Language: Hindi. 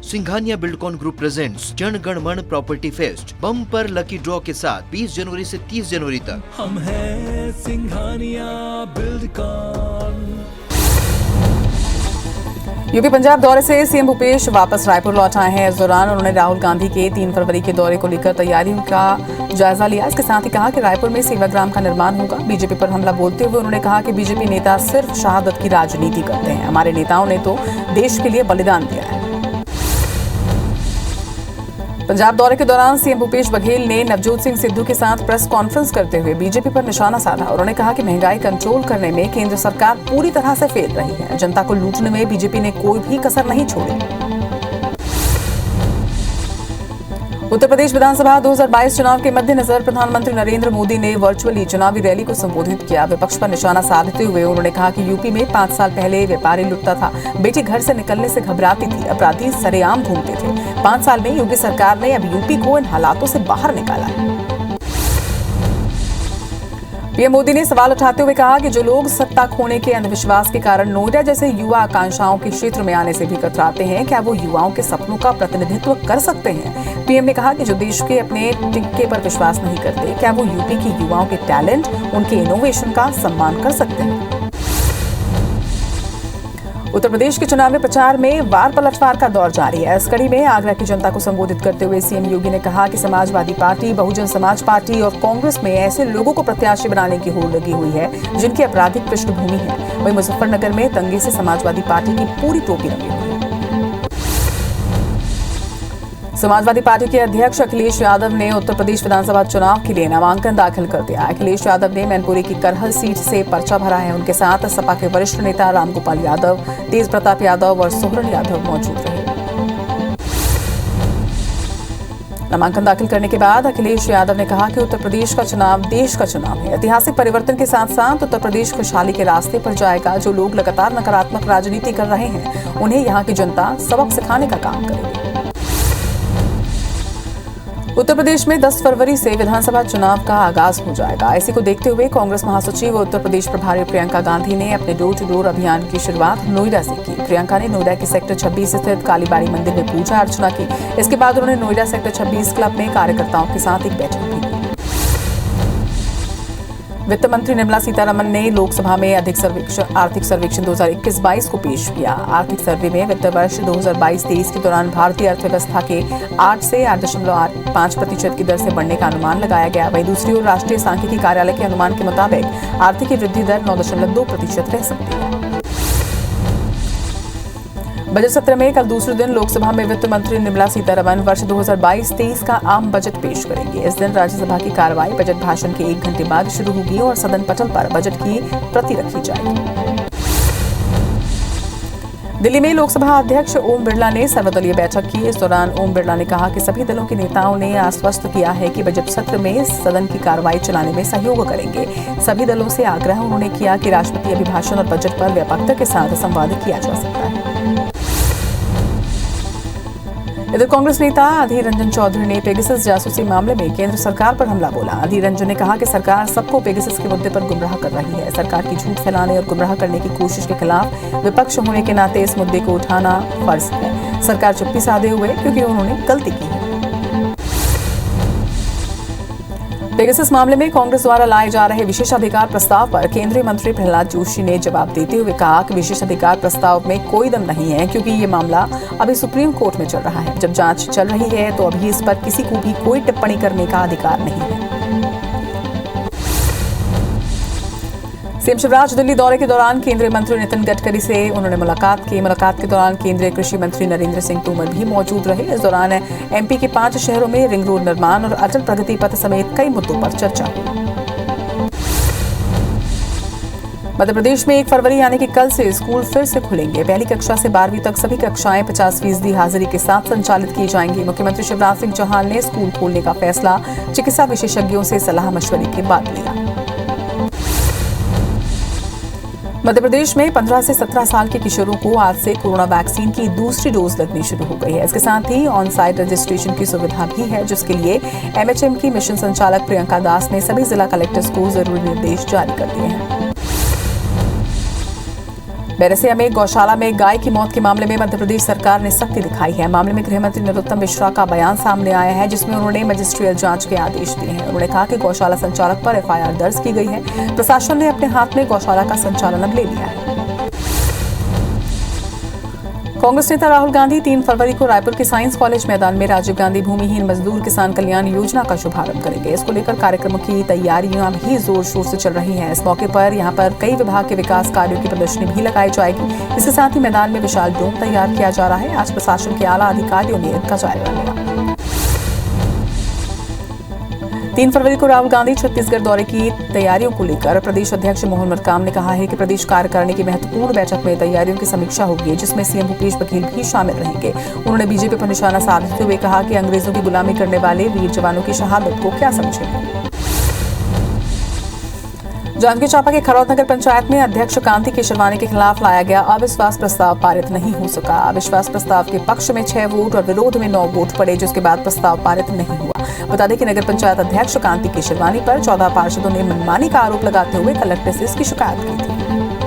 Singhania Buildcon group presents Jana Gana मन property fest bumper lucky draw के साथ 20 जनवरी से 30 जनवरी तक। हम हैं सिंघानिया बिल्डकॉन। यूपी पंजाब दौरे से सीएम भूपेश वापस रायपुर लौट आए हैं। इस दौरान उन्होंने राहुल गांधी के 3 फरवरी के दौरे को लेकर तैयारियों का जायजा लिया। इसके साथ ही कहा कि रायपुर में सेवाग्राम का निर्माण होगा। बीजेपी पर हमला बोलते हुए उन्होंने कहा कि बीजेपी नेता सिर्फ शहादत की राजनीति करते हैं। हमारे नेताओं ने तो देश के लिए बलिदान दिया है। पंजाब दौरे के दौरान सीएम भूपेश बघेल ने नवजोत सिंह सिद्धू के साथ प्रेस कॉन्फ्रेंस करते हुए बीजेपी पर निशाना साधा। उन्होंने कहा कि महंगाई कंट्रोल करने में केंद्र सरकार पूरी तरह से फेल रही है। जनता को लूटने में बीजेपी ने कोई भी कसर नहीं छोड़ी। उत्तर प्रदेश विधानसभा 2022 चुनाव के मद्देनजर प्रधानमंत्री नरेंद्र मोदी ने वर्चुअली चुनावी रैली को संबोधित किया। विपक्ष पर निशाना साधते हुए उन्होंने कहा कि यूपी में 5 साल पहले व्यापारी लुटता था, बेटी घर से निकलने से घबराती थी, अपराधी सरेआम घूमते थे। 5 साल में योगी सरकार ने अब यूपी को इन हालातों से बाहर निकाला है। पीएम मोदी ने सवाल उठाते हुए कहा कि जो लोग सत्ता खोने के अंधविश्वास के कारण नोएडा जैसे युवा आकांक्षाओं के क्षेत्र में आने से भी कतराते हैं, क्या वो युवाओं के सपनों का प्रतिनिधित्व कर सकते हैं? पीएम ने कहा कि जो देश के अपने टिक्के पर विश्वास नहीं करते, क्या वो यूपी के युवाओं के टैलेंट, उनके इनोवेशन का सम्मान कर सकते हैं? उत्तर प्रदेश के चुनावी प्रचार में वार पलटवार का दौर जारी है। इस कड़ी में आगरा की जनता को संबोधित करते हुए सीएम योगी ने कहा कि समाजवादी पार्टी, बहुजन समाज पार्टी और कांग्रेस में ऐसे लोगों को प्रत्याशी बनाने की होड़ लगी हुई है जिनकी आपराधिक पृष्ठभूमि है। वहीं मुजफ्फरनगर में दंगे से समाजवादी पार्टी की पूरी टोपी लगी हुई है। समाजवादी पार्टी के अध्यक्ष अखिलेश यादव ने उत्तर प्रदेश विधानसभा चुनाव के लिए नामांकन दाखिल कर दिया। अखिलेश यादव ने मैनपुरी की करहल सीट से पर्चा भरा है। उनके साथ सपा के वरिष्ठ नेता रामगोपाल यादव, तेज प्रताप यादव और सोहरन यादव मौजूद रहे। नामांकन दाखिल करने के बाद अखिलेश यादव ने कहा कि उत्तर प्रदेश का चुनाव देश का चुनाव है। ऐतिहासिक परिवर्तन के साथ साथ उत्तर प्रदेश खुशहाली के रास्ते पर जाएगा। जो लोग लगातार नकारात्मक राजनीति कर रहे हैं, उन्हें यहाँ की जनता सबक सिखाने का काम करेगी। उत्तर प्रदेश में 10 फरवरी से विधानसभा चुनाव का आगाज हो जाएगा। इसी को देखते हुए कांग्रेस महासचिव और उत्तर प्रदेश प्रभारी प्रियंका गांधी ने अपने डोर टू डोर अभियान की शुरुआत नोएडा से की। प्रियंका ने नोएडा के सेक्टर 26 स्थित कालीबाड़ी मंदिर में पूजा अर्चना की। इसके बाद उन्होंने नोएडा सेक्टर 26 क्लब में कार्यकर्ताओं के साथ एक बैठक भी की। वित्त मंत्री निर्मला सीतारमण ने लोकसभा में आर्थिक सर्वेक्षण 2021-22 को पेश किया। आर्थिक सर्वे में वित्त वर्ष 2022-23 के दौरान भारतीय अर्थव्यवस्था के 8 से 8.5% की दर से बढ़ने का अनुमान लगाया गया। वहीं दूसरी ओर राष्ट्रीय सांख्यिकी कार्यालय के अनुमान के मुताबिक आर्थिक वृद्धि दर 9.2% रह सकती है। बजट सत्र में कल दूसरे दिन लोकसभा में वित्त मंत्री निर्मला सीतारमण वर्ष 2022-23 का आम बजट पेश करेंगे। इस दिन राज्यसभा की कार्रवाई बजट भाषण के 1 घंटे बाद शुरू होगी और सदन पटल पर बजट की प्रति रखी जाएगी। दिल्ली में लोकसभा अध्यक्ष ओम बिरला ने सर्वदलीय बैठक की। इस दौरान ओम बिरला ने कहा कि सभी दलों के नेताओं ने आश्वस्त किया है कि बजट सत्र में सदन की कार्रवाई चलाने में सहयोग करेंगे। सभी दलों से आग्रह उन्होंने किया कि राष्ट्रपति अभिभाषण और बजट पर व्यापकता के साथ संवाद किया जा सकता है। इधर कांग्रेस नेता अधीर रंजन चौधरी ने पेगासस जासूसी मामले में केंद्र सरकार पर हमला बोला। अधीर रंजन ने कहा कि सरकार सबको पेगासस के मुद्दे पर गुमराह कर रही है। सरकार की झूठ फैलाने और गुमराह करने की कोशिश के खिलाफ विपक्ष होने के नाते इस मुद्दे को उठाना फर्ज है। सरकार चुप्पी साधे हुए क्योंकि उन्होंने गलती की है। पेगासस मामले में कांग्रेस द्वारा लाए जा रहे विशेषाधिकार प्रस्ताव पर केंद्रीय मंत्री प्रहलाद जोशी ने जवाब देते हुए कहा कि विशेषाधिकार प्रस्ताव में कोई दम नहीं है क्योंकि ये मामला अभी सुप्रीम कोर्ट में चल रहा है। जब जांच चल रही है तो अभी इस पर किसी को भी कोई टिप्पणी करने का अधिकार नहीं है। सीएम शिवराज दिल्ली दौरे के दौरान केंद्रीय मंत्री नितिन गडकरी से उन्होंने मुलाकात की। मुलाकात के दौरान केंद्रीय कृषि मंत्री नरेंद्र सिंह तोमर भी मौजूद रहे। इस दौरान एमपी के 5 शहरों में रिंग रोड निर्माण और अटल प्रगति पथ समेत कई मुद्दों पर चर्चा हुई। मध्य प्रदेश में 1 फरवरी यानी कि कल से स्कूल फिर से खुलेंगे। पहली कक्षा से 12वीं तक सभी कक्षाएं 50% हाजिरी के साथ संचालित की जाएंगी। मुख्यमंत्री शिवराज सिंह चौहान ने स्कूल खोलने का फैसला चिकित्सा विशेषज्ञों से सलाह मशवरे के बाद लिया। मध्य प्रदेश में 15 से 17 साल के किशोरों को आज से कोरोना वैक्सीन की दूसरी डोज लगनी शुरू हो गई है। इसके साथ ही ऑन साइट रजिस्ट्रेशन की सुविधा भी है, जिसके लिए एमएचएम की मिशन संचालक प्रियंका दास ने सभी जिला कलेक्टर्स को जरूरी निर्देश जारी कर दिए हैं। बैरसिया में गौशाला में गाय की मौत के मामले में मध्य प्रदेश सरकार ने सख्ती दिखाई है। मामले में गृह मंत्री नरोत्तम मिश्रा का बयान सामने आया है, जिसमें उन्होंने मजिस्ट्रियल जांच के आदेश दिए हैं। उन्होंने कहा कि गौशाला संचालक पर एफआईआर दर्ज की गई है। प्रशासन ने अपने हाथ में गौशाला का संचालन अब ले लिया है। कांग्रेस नेता राहुल गांधी 3 फरवरी को रायपुर के साइंस कॉलेज मैदान में राजीव गांधी भूमिहीन मजदूर किसान कल्याण योजना का शुभारंभ करेंगे। इसको लेकर कार्यक्रमों की तैयारियां भी जोर शोर से चल रही हैं। इस मौके पर यहां पर कई विभाग के विकास कार्यों की प्रदर्शनी भी लगाई जाएगी। इसके साथ ही मैदान में विशाल डोम तैयार किया जा रहा है। आज प्रशासन के आला अधिकारियों ने इनका जायजा लिया। 3 फरवरी को राहुल गांधी छत्तीसगढ़ दौरे की तैयारियों को लेकर प्रदेश अध्यक्ष मोहन मरकाम ने कहा है कि प्रदेश कार्यकारिणी की महत्वपूर्ण बैठक में तैयारियों की समीक्षा होगी, जिसमें सीएम भूपेश बघेल भी शामिल रहेंगे। उन्होंने बीजेपी पर निशाना साधते हुए कहा कि अंग्रेजों की गुलामी करने वाले वीर जवानों की शहादत को क्या समझेंगे। जांजगीर चांपा के खरौद नगर पंचायत में अध्यक्ष कांति केशरवानी के खिलाफ लाया गया अविश्वास प्रस्ताव पारित नहीं हो सका। अविश्वास प्रस्ताव के पक्ष में 6 वोट और विरोध में 9 वोट पड़े, जिसके बाद प्रस्ताव पारित नहीं हुआ। बता दें कि नगर पंचायत अध्यक्ष कांति केशरवानी पर 14 पार्षदों ने मनमानी का आरोप लगाते हुए कलेक्टर से इसकी शिकायत की थी।